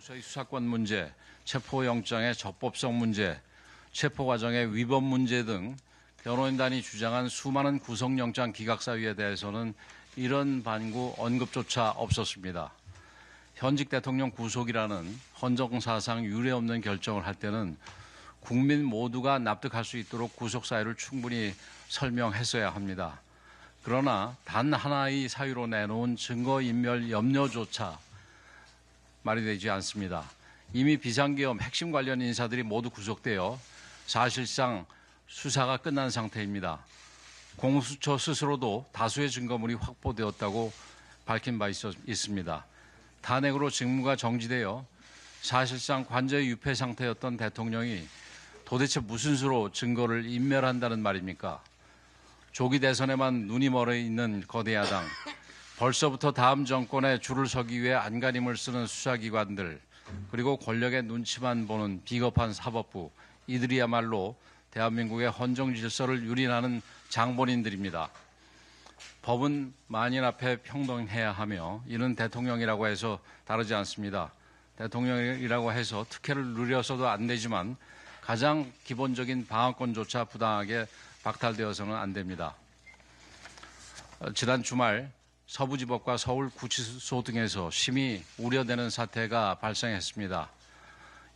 공수처의 수사권 문제, 체포영장의 적법성 문제, 체포과정의 위법 문제 등 변호인단이 주장한 수많은 구속영장 기각 사유에 대해서는 이런 반구 언급조차 없었습니다. 현직 대통령 구속이라는 헌정사상 유례없는 결정을 할 때는 국민 모두가 납득할 수 있도록 구속 사유를 충분히 설명했어야 합니다. 그러나 단 하나의 사유로 내놓은 증거인멸 염려조차 말이 되지 않습니다. 이미 비상계엄 핵심 관련 인사들이 모두 구속되어 사실상 수사가 끝난 상태입니다. 공수처 스스로도 다수의 증거물이 확보되었다고 밝힌 바 있습니다. 탄핵으로 직무가 정지되어 사실상 관저의 유폐 상태였던 대통령이 도대체 무슨 수로 증거를 인멸한다는 말입니까? 조기 대선에만 눈이 멀어 있는 거대 야당, 벌써부터 다음 정권에 줄을 서기 위해 안간힘을 쓰는 수사기관들, 그리고 권력의 눈치만 보는 비겁한 사법부, 이들이야말로 대한민국의 헌정 질서를 유린하는 장본인들입니다. 법은 만인 앞에 평등해야 하며 이는 대통령이라고 해서 다르지 않습니다. 대통령이라고 해서 특혜를 누려서도 안 되지만 가장 기본적인 방어권조차 부당하게 박탈되어서는 안 됩니다. 지난 주말 서부지법과 서울구치소 등에서 심히 우려되는 사태가 발생했습니다.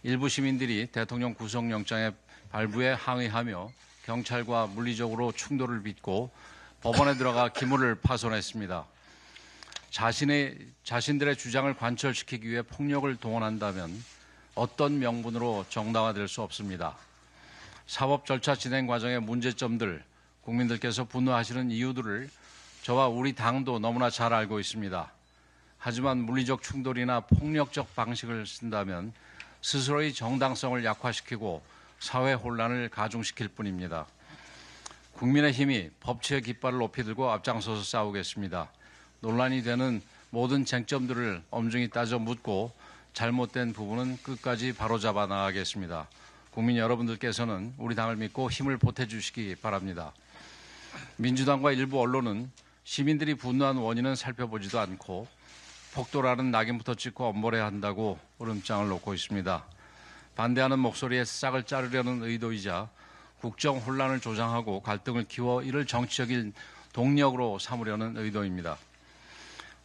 일부 시민들이 대통령 구속영장의 발부에 항의하며 경찰과 물리적으로 충돌을 빚고 법원에 들어가 기물을 파손했습니다. 자신들의 주장을 관철시키기 위해 폭력을 동원한다면 어떤 명분으로 정당화될 수 없습니다. 사법 절차 진행 과정의 문제점들, 국민들께서 분노하시는 이유들을 저와 우리 당도 너무나 잘 알고 있습니다. 하지만 물리적 충돌이나 폭력적 방식을 쓴다면 스스로의 정당성을 약화시키고 사회 혼란을 가중시킬 뿐입니다. 국민의힘이 법치의 깃발을 높이 들고 앞장서서 싸우겠습니다. 논란이 되는 모든 쟁점들을 엄중히 따져 묻고 잘못된 부분은 끝까지 바로잡아 나가겠습니다. 국민 여러분들께서는 우리 당을 믿고 힘을 보태주시기 바랍니다. 민주당과 일부 언론은 시민들이 분노한 원인은 살펴보지도 않고 폭도라는 낙인부터 찍고 엄벌해야 한다고 으름장을 놓고 있습니다. 반대하는 목소리에 싹을 자르려는 의도이자 국정 혼란을 조장하고 갈등을 키워 이를 정치적인 동력으로 삼으려는 의도입니다.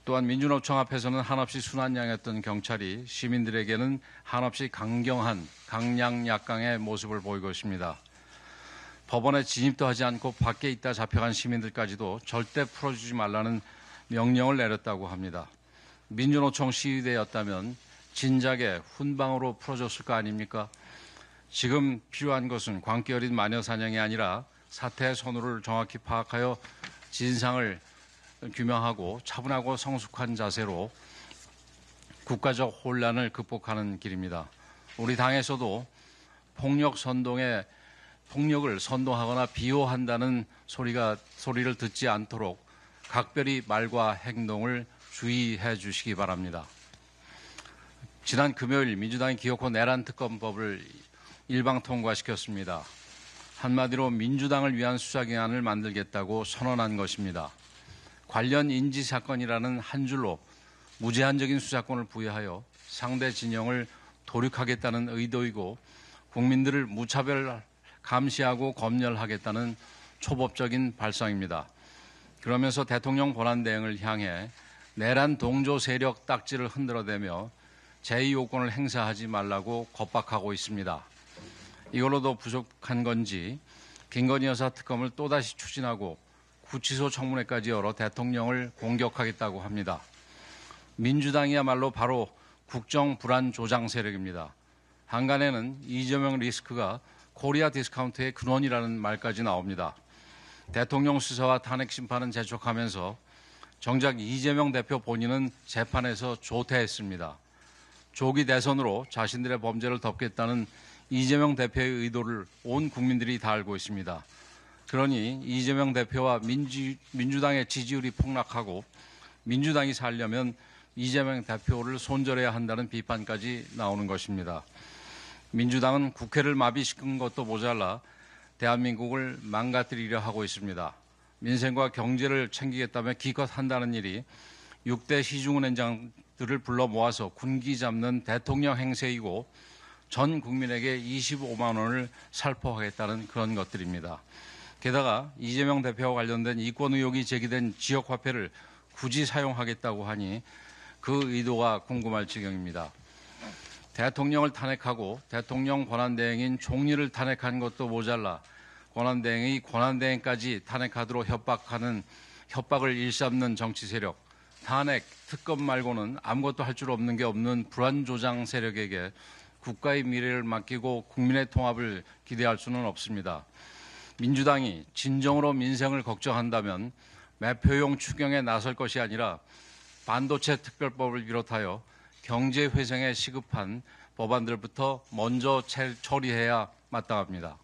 또한 민주노총 앞에서는 한없이 순한양이었던 경찰이 시민들에게는 한없이 강경한 강량약강의 모습을 보이고 있습니다. 법원에 진입도 하지 않고 밖에 있다 잡혀간 시민들까지도 절대 풀어주지 말라는 명령을 내렸다고 합니다. 민주노총 시위대였다면 진작에 훈방으로 풀어줬을 거 아닙니까? 지금 필요한 것은 광기 어린 마녀 사냥이 아니라 사태의 선후를 정확히 파악하여 진상을 규명하고 차분하고 성숙한 자세로 국가적 혼란을 극복하는 길입니다. 우리 당에서도 폭력을 선동하거나 비호한다는 소리를 듣지 않도록 각별히 말과 행동을 주의해 주시기 바랍니다. 지난 금요일 민주당이 기어코 내란 특검법을 일방 통과시켰습니다. 한마디로 민주당을 위한 수사기관을 만들겠다고 선언한 것입니다. 관련 인지사건이라는 한 줄로 무제한적인 수사권을 부여하여 상대 진영을 도륙하겠다는 의도이고 국민들을 무차별 감시하고 검열하겠다는 초법적인 발상입니다. 그러면서 대통령 권한대행을 향해 내란 동조 세력 딱지를 흔들어대며 제2요건을 행사하지 말라고 겁박하고 있습니다. 이걸로도 부족한 건지 김건희 여사 특검을 또다시 추진하고 구치소 청문회까지 열어 대통령을 공격하겠다고 합니다. 민주당이야말로 바로 국정 불안 조장 세력입니다. 한간에는 이재명 리스크가 코리아 디스카운트의 근원이라는 말까지 나옵니다. 대통령 수사와 탄핵 심판은 재촉하면서 정작 이재명 대표 본인은 재판에서 조퇴했습니다. 조기 대선으로 자신들의 범죄를 덮겠다는 이재명 대표의 의도를 온 국민들이 다 알고 있습니다. 그러니 이재명 대표와 민주당의 지지율이 폭락하고 민주당이 살려면 이재명 대표를 손절해야 한다는 비판까지 나오는 것입니다. 민주당은 국회를 마비시킨 것도 모자라 대한민국을 망가뜨리려 하고 있습니다. 민생과 경제를 챙기겠다며 기껏 한다는 일이 6대 시중은행장들 들을 불러 모아서 군기 잡는 대통령 행세이고 전 국민에게 25만 원을 살포하겠다는 그런 것들입니다. 게다가 이재명 대표와 관련된 이권 의혹이 제기된 지역화폐를 굳이 사용하겠다고 하니 그 의도가 궁금할 지경입니다. 대통령을 탄핵하고 대통령 권한대행인 총리를 탄핵한 것도 모자라 권한대행의 권한대행까지 탄핵하도록 협박을 일삼는 정치 세력, 탄핵, 특검 말고는 아무것도 할 줄 없는 게 없는 불안조장 세력에게 국가의 미래를 맡기고 국민의 통합을 기대할 수는 없습니다. 민주당이 진정으로 민생을 걱정한다면 매표용 추경에 나설 것이 아니라 반도체 특별법을 비롯하여 경제 회생에 시급한 법안들부터 먼저 처리해야 마땅합니다.